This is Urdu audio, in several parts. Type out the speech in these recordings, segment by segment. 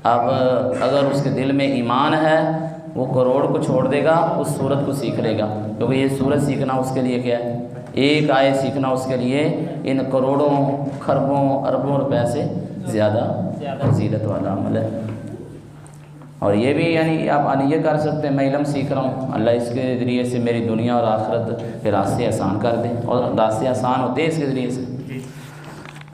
اب اگر اس کے دل میں ایمان ہے وہ کروڑ کو چھوڑ دے گا، اس صورت کو سیکھ لے گا، کیونکہ یہ صورت سیکھنا اس کے لیے کیا ہے، ایک آیت سیکھنا اس کے لیے ان کروڑوں خربوں اربوں روپے سے زیادہ فضیلت والا عمل ہے۔ اور یہ بھی یعنی آپ یہ کر سکتے ہیں، میں علم سیکھ رہا ہوں، اللہ اس کے ذریعے سے میری دنیا اور آخرت کے راستے آسان کر دے، اور راستے آسان ہوتے ہیں اس کے ذریعے سے۔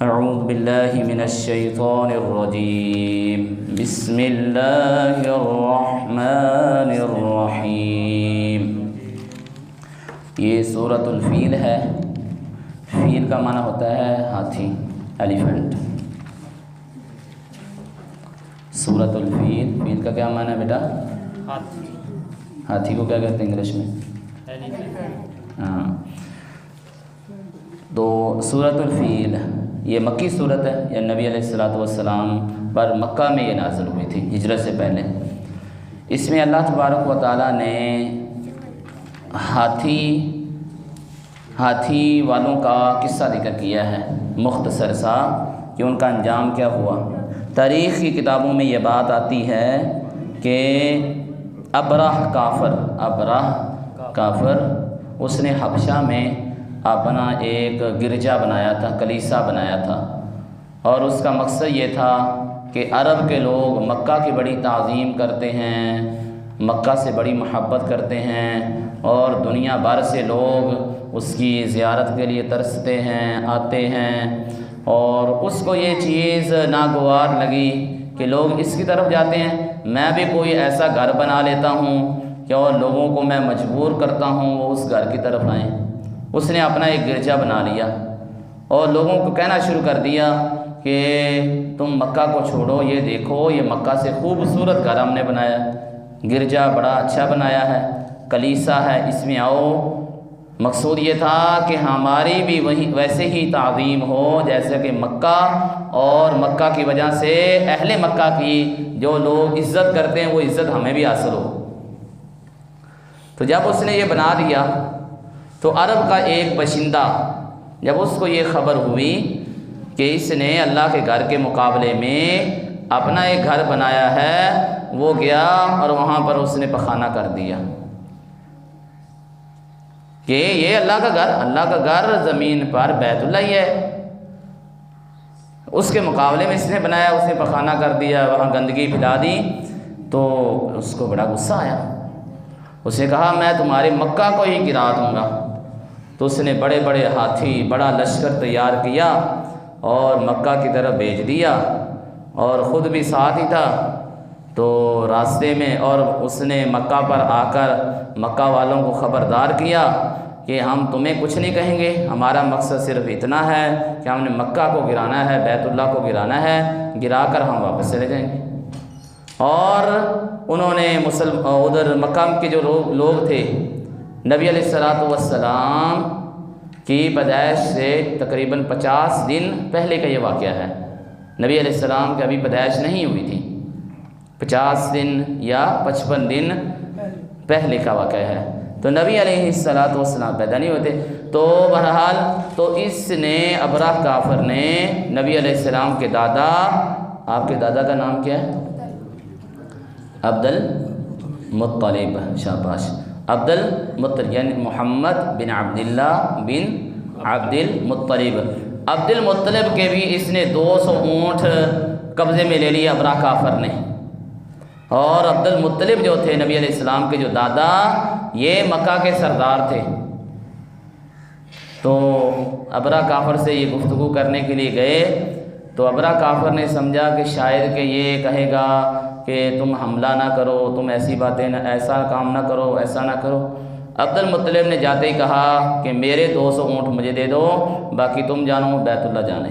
اعوذ باللہ من الشیطان الرجیم، بسم اللہ الرحمن الرحیم۔ یہ سورۃ الفیل ہے۔ فیل کا معنی ہوتا ہے ہاتھی، ایلیفنٹ۔ سورۃ الفیل، فیل کا کیا معنی ہے بیٹا؟ ہاتھی کو کیا کہتے ہیں انگلش میں؟ ہاں، تو سورۃ الفیل یہ مکی صورت ہے، یہ نبی علیہ الصلوۃ والسلام پر مکہ میں یہ نازل ہوئی تھی ہجرت سے پہلے۔ اس میں اللہ تبارک و تعالیٰ نے ہاتھی والوں کا قصہ ذکر کیا ہے مختصر سا، کہ ان کا انجام کیا ہوا۔ تاریخ کی کتابوں میں یہ بات آتی ہے کہ ابرہ کافر اس نے حبشہ میں اپنا ایک گرجا بنایا تھا، کلیسا بنایا تھا، اور اس کا مقصد یہ تھا کہ عرب کے لوگ مکہ کی بڑی تعظیم کرتے ہیں، مکہ سے بڑی محبت کرتے ہیں، اور دنیا بھر سے لوگ اس کی زیارت کے لیے ترستے ہیں، آتے ہیں، اور اس کو یہ چیز ناگوار لگی کہ لوگ اس کی طرف جاتے ہیں، میں بھی کوئی ایسا گھر بنا لیتا ہوں کہ اور لوگوں کو میں مجبور کرتا ہوں وہ اس گھر کی طرف آئیں۔ اس نے اپنا ایک گرجا بنا لیا اور لوگوں کو کہنا شروع کر دیا کہ تم مکہ کو چھوڑو، یہ دیکھو یہ مکہ سے خوبصورت گھر ہم نے بنایا، گرجا بڑا اچھا بنایا ہے، کلیسا ہے، اس میں آؤ۔ مقصود یہ تھا کہ ہماری بھی ویسے ہی تعظیم ہو جیسے کہ مکہ، اور مکہ کی وجہ سے اہل مکہ کی جو لوگ عزت کرتے ہیں وہ عزت ہمیں بھی حاصل ہو۔ تو جب اس نے یہ بنا دیا تو عرب کا ایک باشندہ جب اس کو یہ خبر ہوئی کہ اس نے اللہ کے گھر کے مقابلے میں اپنا ایک گھر بنایا ہے، وہ گیا اور وہاں پر اس نے پخانہ کر دیا کہ یہ اللہ کا گھر زمین پر بیت اللہ ہی ہے، اس کے مقابلے میں اس نے بنایا، اس نے پخانہ کر دیا، وہاں گندگی پھیلا دی۔ تو اس کو بڑا غصہ آیا، اس نے کہا میں تمہارے مکہ کو ہی گرا دوں گا۔ تو اس نے بڑے بڑے ہاتھی، بڑا لشکر تیار کیا اور مکہ کی طرف بھیج دیا، اور خود بھی ساتھ ہی تھا۔ تو راستے میں اور اس نے مکہ پر آ کر مکہ والوں کو خبردار کیا کہ ہم تمہیں کچھ نہیں کہیں گے، ہمارا مقصد صرف اتنا ہے کہ ہم نے مکہ کو گرانا ہے، بیت اللہ کو گرانا ہے، گرا کر ہم واپس چلے جائیں گے۔ اور انہوں نے ادھر مکہ کے جو لوگ تھے، نبی علیہ الصلوۃ والسلام کی پیدائش سے تقریباً 50 دن پہلے کا یہ واقعہ ہے، نبی علیہ السلام کی ابھی پیدائش نہیں ہوئی تھی، 50 دن یا 55 دن پہلے کا واقعہ ہے، تو نبی علیہ الصلوۃ والسلام پیدا نہیں ہوتے۔ تو بہرحال تو اس نے ابرہ کافر نے نبی علیہ السلام کے دادا، آپ کے دادا کا نام کیا ہے؟ عبد المطلب، شاباش، عبد المطلب یعنی محمد بن عبداللہ بن عبد المطلب۔ عبد المطلب کے بھی اس نے 200 اونٹ قبضے میں لے لیے ابرہ کافر نے، اور عبد المطلب جو تھے نبی علیہ السلام کے جو دادا، یہ مکہ کے سردار تھے۔ تو ابرہ کافر سے یہ گفتگو کرنے کے لیے گئے، تو ابرہ کافر نے سمجھا کہ شاید کہ یہ کہے گا کہ تم حملہ نہ کرو، تم ایسی باتیں نہ، ایسا کام نہ کرو، ایسا نہ کرو۔ عبد المطلب نے جاتے ہی کہا کہ میرے 200 اونٹ مجھے دے دو، باقی تم جانو بیت اللہ جانے،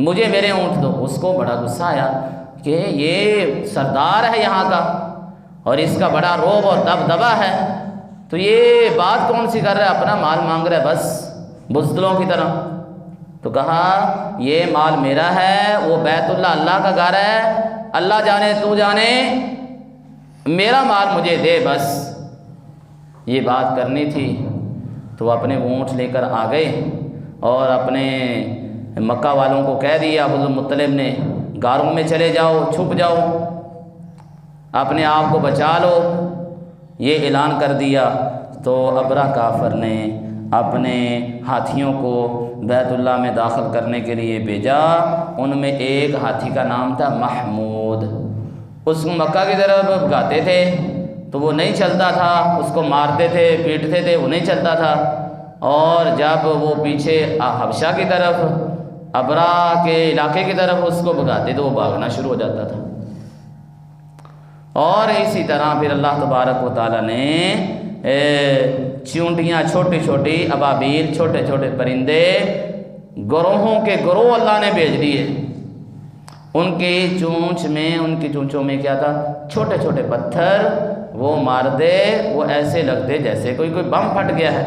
مجھے میرے اونٹ دو۔ اس کو بڑا غصہ آیا کہ یہ سردار ہے یہاں کا اور اس کا بڑا روب اور دبدبہ ہے، تو یہ بات کون سی کر رہا ہے، اپنا مال مانگ رہا ہے بس بزدلوں کی طرح۔ تو کہا یہ مال میرا ہے، وہ بیت اللہ اللہ کا گھر ہے، اللہ جانے تو جانے، میرا مال مجھے دے بس، یہ بات کرنی تھی۔ تو اپنے اونٹ لے کر آ گئے اور اپنے مکہ والوں کو کہہ دیا عبد المطلب نے غاروں میں چلے جاؤ، چھپ جاؤ، اپنے آپ کو بچا لو، یہ اعلان کر دیا۔ تو ابرہ کافر نے اپنے ہاتھیوں کو بیت اللہ میں داخل کرنے کے لیے بھیجا۔ ان میں ایک ہاتھی کا نام تھا محمود، اس کو مکہ کی طرف بھگاتے تھے تو وہ نہیں چلتا تھا، اس کو مارتے تھے، پیٹتے تھے، وہ نہیں چلتا تھا، اور جب وہ پیچھے حبشہ کی طرف، ابرہ کے علاقے کی طرف اس کو بھگاتے تو وہ بھاگنا شروع ہو جاتا تھا۔ اور اسی طرح پھر اللہ تبارک و تعالیٰ نے چیونٹیاں، چھوٹی چھوٹی ابابیل، چھوٹے چھوٹے پرندے، گروہوں کے گروہ اللہ نے بھیج دیے۔ ان کی چونچوں میں کیا تھا؟ چھوٹے چھوٹے پتھر، وہ مار دے، وہ ایسے لگتے جیسے کوئی بم پھٹ گیا ہے۔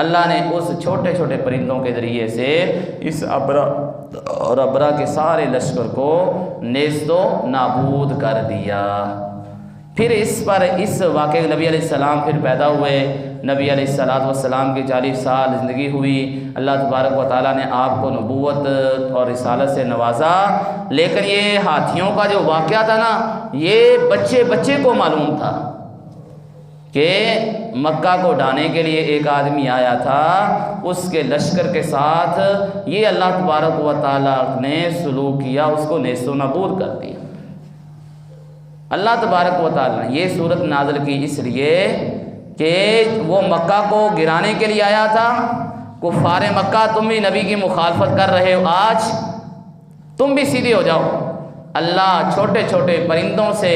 اللہ نے اس چھوٹے چھوٹے پرندوں کے ذریعے سے اس ابرہ اور ابرہ کے سارے لشکر کو نیست و نابود کر دیا۔ پھر اس واقعے نبی علیہ السلام پھر پیدا ہوئے، نبی علیہ السلام کی 40 سال زندگی ہوئی، اللہ تبارک و تعالیٰ نے آپ کو نبوت اور رسالت سے نوازا۔ لیکن یہ ہاتھیوں کا جو واقعہ تھا نا، یہ بچے کو معلوم تھا کہ مکہ کو ڈھانے کے لیے ایک آدمی آیا تھا، اس کے لشکر کے ساتھ یہ اللہ تبارک و تعالیٰ نے سلوک کیا، اس کو نیست و نابود کر دیا۔ اللہ تبارک و تعالیٰ نے یہ صورت نازل کی اس لیے کہ وہ مکہ کو گرانے کے لیے آیا تھا۔ کفار مکہ، تم بھی نبی کی مخالفت کر رہے ہو، آج تم بھی سیدھے ہو جاؤ۔ اللہ چھوٹے چھوٹے پرندوں سے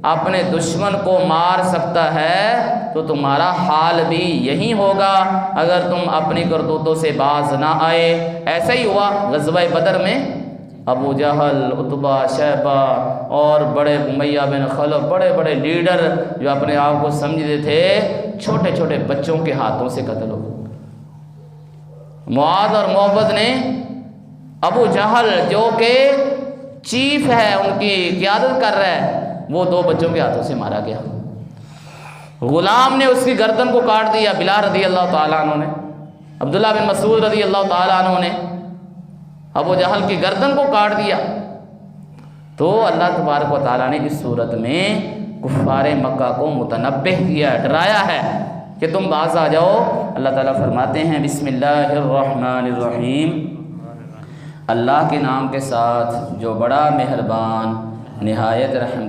اپنے دشمن کو مار سکتا ہے تو تمہارا حال بھی یہی ہوگا اگر تم اپنی کرتوتوں سے باز نہ آئے۔ ایسا ہی ہوا غزوہ بدر میں، ابو جہل، عتبہ، شیبہ اور بڑے امیہ بن خلف، بڑے بڑے لیڈر جو اپنے آپ کو سمجھتے تھے، چھوٹے چھوٹے بچوں کے ہاتھوں سے قتل ہو گئے۔ معاذ اور معوذ نے ابو جہل جو کہ چیف ہے، ان کی قیادت کر رہا ہے، وہ 2 بچوں کے ہاتھوں سے مارا گیا۔ غلام نے اس کی گردن کو کاٹ دیا، بلال رضی اللہ تعالیٰ عنہ نے، عبداللہ بن مسعود رضی اللہ تعالیٰ عنہ نے ابو جہل کی گردن کو کاٹ دیا۔ تو اللہ تبارک و تعالیٰ نے اس صورت میں کفار مکہ کو متنبہ کیا، ڈرایا ہے کہ تم باز آ جاؤ۔ اللہ تعالیٰ فرماتے ہیں بسم اللہ الرحمن الرحیم، اللہ کے نام کے ساتھ جو بڑا مہربان نہایت رحم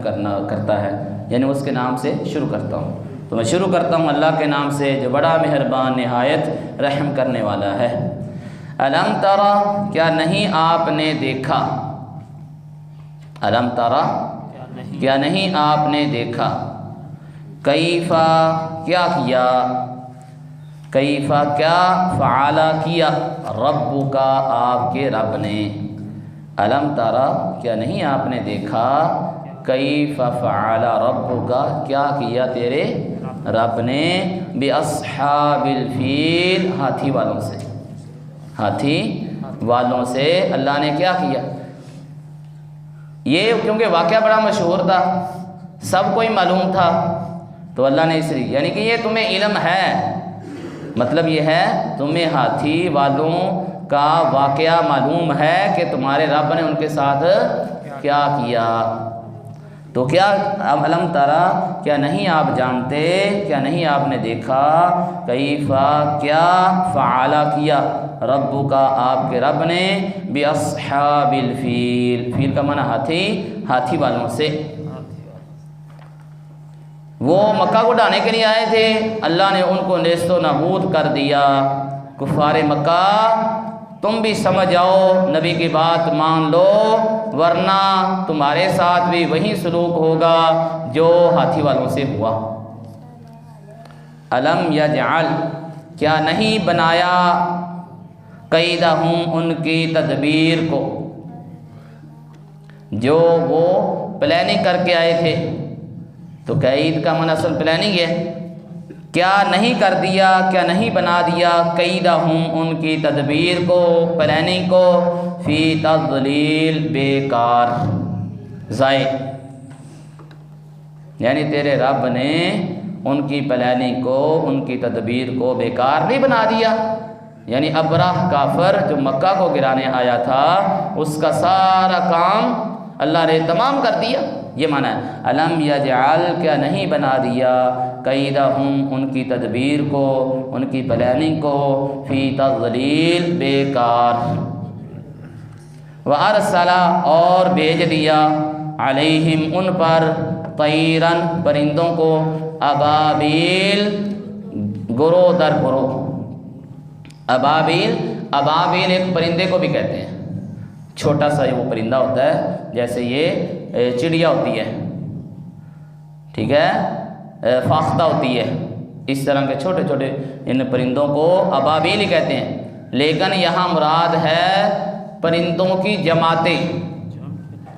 کرتا ہے، یعنی اس کے نام سے شروع کرتا ہوں۔ تو میں شروع کرتا ہوں اللہ کے نام سے جو بڑا مہربان نہایت رحم کرنے والا ہے۔ الم ترى، کیا نہیں آپ نے دیکھا؟ الم ترى، کیا نہیں آپ نے دیکھا؟ کیفا، کیا کیا؟ کیفا، کیا؟ فعل، کیا، ربک، آپ کے رب نے۔ الم ترى، کیا نہیں آپ نے دیکھا؟ کیف فعل ربک، کیا کیا تیرے رب نے باصحاب الفیل، ہاتھی والوں سے، ہاتھی والوں سے اللہ نے کیا کیا؟ یہ کیونکہ واقعہ بڑا مشہور تھا، سب کو ہی معلوم تھا، تو اللہ نے اس لیے، یعنی کہ یہ تمہیں علم ہے، مطلب یہ ہے تمہیں ہاتھی والوں کا واقعہ معلوم ہے کہ تمہارے رب نے ان کے ساتھ کیا کیا۔ تو کیا علم ترى، کیا نہیں آپ جانتے، کیا نہیں آپ نے دیکھا؟ کیفا، کیا؟ فعل، کیا، ربک، آپ کے رب نے باصحاب الفیل، فیل کا معنی ہاتھی، ہاتھی والوں سے۔ وہ مکہ کو ڈھانے کے لیے آئے تھے، اللہ نے ان کو نیست و نابود کر دیا۔ کفار مکہ، تم بھی سمجھ آؤ، نبی کی بات مان لو، ورنہ تمہارے ساتھ بھی وہی سلوک ہوگا جو ہاتھی والوں سے ہوا۔ الم یجعل، کیا نہیں بنایا، قیدہم، ان کی تدبیر کو، جو وہ پلاننگ کر کے آئے تھے۔ تو قید کا من اصل پلاننگ ہے، کیا نہیں کر دیا، کیا نہیں بنا دیا، قیدہم، ان کی تدبیر کو، پلاننگ کو، فی تضلیل، بیکار، ضائع، یعنی تیرے رب نے ان کی پلاننگ کو، ان کی تدبیر کو بیکار نہیں بنا دیا، یعنی ابرہ کافر جو مکہ کو گرانے آیا تھا اس کا سارا کام اللہ نے تمام کر دیا. یہ معنی ہے الم یجعل کیا نہیں بنا دیا کیدہم ان کی تدبیر کو ان کی پلاننگ کو فی تضلیل بیکار. وارسل اور بھیج دیا علیہم ان پر طیرن پرندوں کو ابابیل گروہ در گروہ. ابابیل ایک پرندے کو بھی کہتے ہیں. چھوٹا سا وہ پرندہ ہوتا ہے جیسے یہ چڑیا ہوتی ہے, ٹھیک ہے, فاختہ ہوتی ہے, اس طرح کے چھوٹے چھوٹے ان پرندوں کو ابابیل ہی کہتے ہیں. لیکن یہاں مراد ہے پرندوں کی جماعتیں,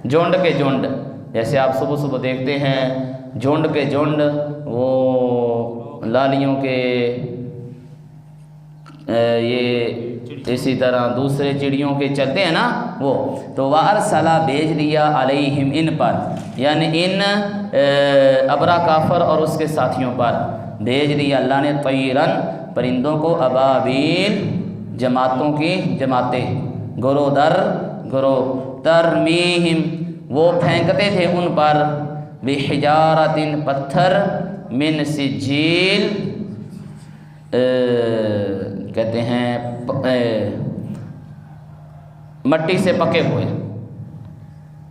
جھنڈ کے جھنڈ. جیسے آپ صبح صبح دیکھتے ہیں جھنڈ کے جھنڈ وہ لالیوں کے یہ اسی طرح دوسرے چڑیوں کے چلتے ہیں نا وہ. تو وارسل بھیج دیا علیہم ان پر, یعنی ان ابرہ کافر اور اس کے ساتھیوں پر بھیج دیا اللہ نے طیرن پرندوں کو ابابیل جماعتوں کی جماعتیں, گروہ در گروہ. ترمیہم وہ پھینکتے تھے ان پر بحجارۃ پتھر من سجیل کہتے ہیں مٹی سے پکے ہوئے,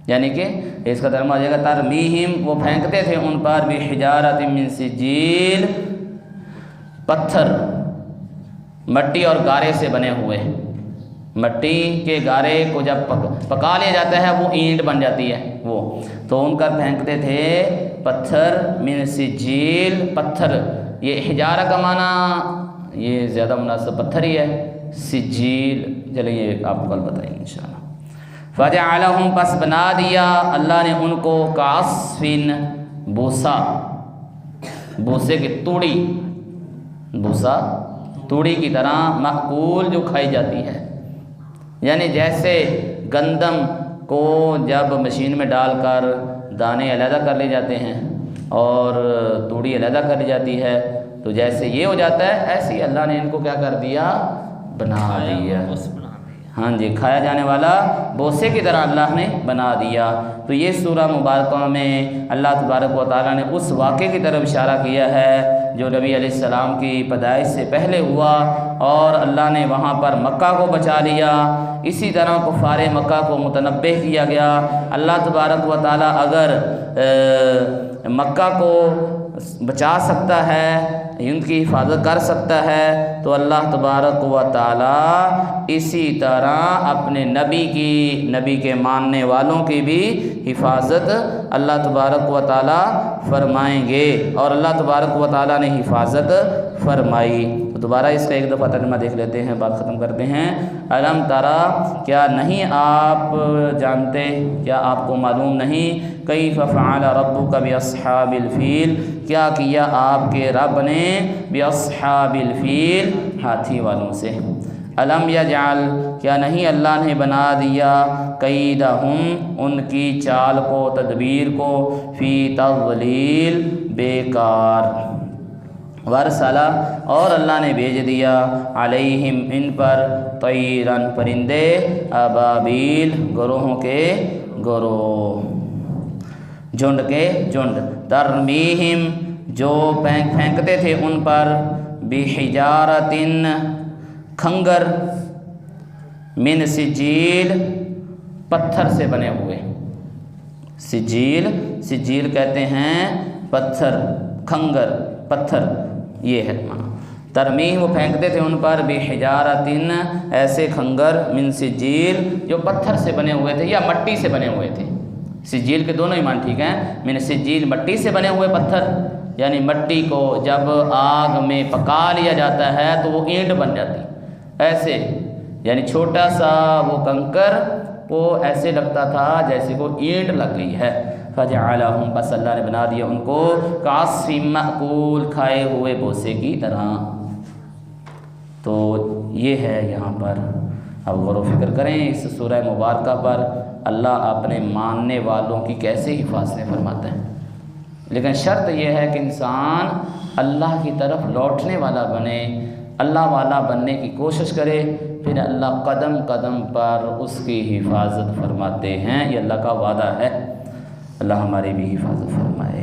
یعنی کہ اس کا ترجمہ ہو جائے گا ترمیہم وہ پھینکتے تھے ان پر بحجارۃ من سجیل پتھر مٹی اور گارے سے بنے ہوئے. مٹی کے گارے کو جب پکا لیا جاتا ہے وہ اینٹ بن جاتی ہے وہ, تو ان کا پھینکتے تھے پتھر من سجیل پتھر. یہ حجارہ کا معنی یہ زیادہ مناسب پتھر ہی ہے, سجیل چلیے آپ کو کل بتائیں گے انشاءاللہ. فجعلہم پس بنا دیا اللہ نے ان کو کعصفن بوسا, بوسے کی توڑی, بوسا توڑی کی طرح مأکول جو کھائی جاتی ہے. یعنی جیسے گندم کو جب مشین میں ڈال کر دانے علیحدہ کر لے جاتے ہیں اور توڑی علیحدہ کر لی جاتی ہے, تو جیسے یہ ہو جاتا ہے ایسے ہی اللہ نے ان کو کیا کر دیا, بنا دیا. ہاں جی, کھایا جانے والا بوسے کی طرح اللہ نے بنا دیا. تو یہ سورہ مبارکہ میں اللہ تبارک و تعالیٰ نے اس واقعے کی طرف اشارہ کیا ہے جو نبی علیہ السلام کی پیدائش سے پہلے ہوا اور اللہ نے وہاں پر مکہ کو بچا لیا. اسی طرح کفار مکہ کو متنبہ کیا گیا. اللہ تبارک و تعالیٰ اگر مکہ کو بچا سکتا ہے, ان کی حفاظت کر سکتا ہے, تو اللہ تبارک و تعالیٰ اسی طرح اپنے نبی کے ماننے والوں کی بھی حفاظت اللہ تبارک و تعالیٰ فرمائیں گے. اور اللہ تبارک و تعالیٰ نے حفاظت فرمائی. تو دوبارہ اس کا ایک دفعہ ترجمہ دیکھ لیتے ہیں, بات ختم کرتے ہیں. الم ترى کیا نہیں آپ جانتے, کیا آپ کو معلوم نہیں, کیف فعل ربک باصحاب الفیل کیا کیا آپ کے رب نے باصحاب الفیل ہاتھی والوں سے. الم یجعل کیا نہیں اللہ نے بنا دیا کیدہم ان کی چال کو تدبیر کو فی تضلیل بیکار. ورسلا اور اللہ نے بھیج دیا علیہم ان پر طیرن پرندے ابابیل گروہوں کے گروہ, جھنڈ کے جھنڈ. ترمیہم جو پھینکتے تھے ان پر بحجارۃ کھنگر من سجیل پتھر سے بنے ہوئے. سجیل کہتے ہیں پتھر, کھنگر پتھر یہ ہے معنی. ترمیم وہ پھینکتے تھے ان پر بحجارۃ ایسے کھنگر من سجیل جو پتھر سے بنے ہوئے تھے یا مٹی سے بنے ہوئے تھے. سجیل کے دونوں ہی معنی ٹھیک ہیں. من سجیل مٹی سے بنے ہوئے پتھر, یعنی مٹی کو جب آگ میں پکا لیا جاتا ہے تو وہ اینٹ بن جاتی ایسے, یعنی چھوٹا سا وہ کنکر وہ ایسے لگتا تھا جیسے کو اینٹ لگ گئی ہے. فجعلہم بس اللہ نے بنا دیا ان کو کعصف مأکول کھائے ہوئے بوسے کی طرح. تو یہ ہے یہاں پر اب غور و فکر کریں اس سورہ مبارکہ پر اللہ اپنے ماننے والوں کی کیسے حفاظتیں فرماتا ہے. لیکن شرط یہ ہے کہ انسان اللہ کی طرف لوٹنے والا بنے, اللہ والا بننے کی کوشش کرے، پھر اللہ قدم قدم پر اس کی حفاظت فرماتے ہیں۔ یہ اللہ کا وعدہ ہے، اللہ ہماری بھی حفاظت فرمائے۔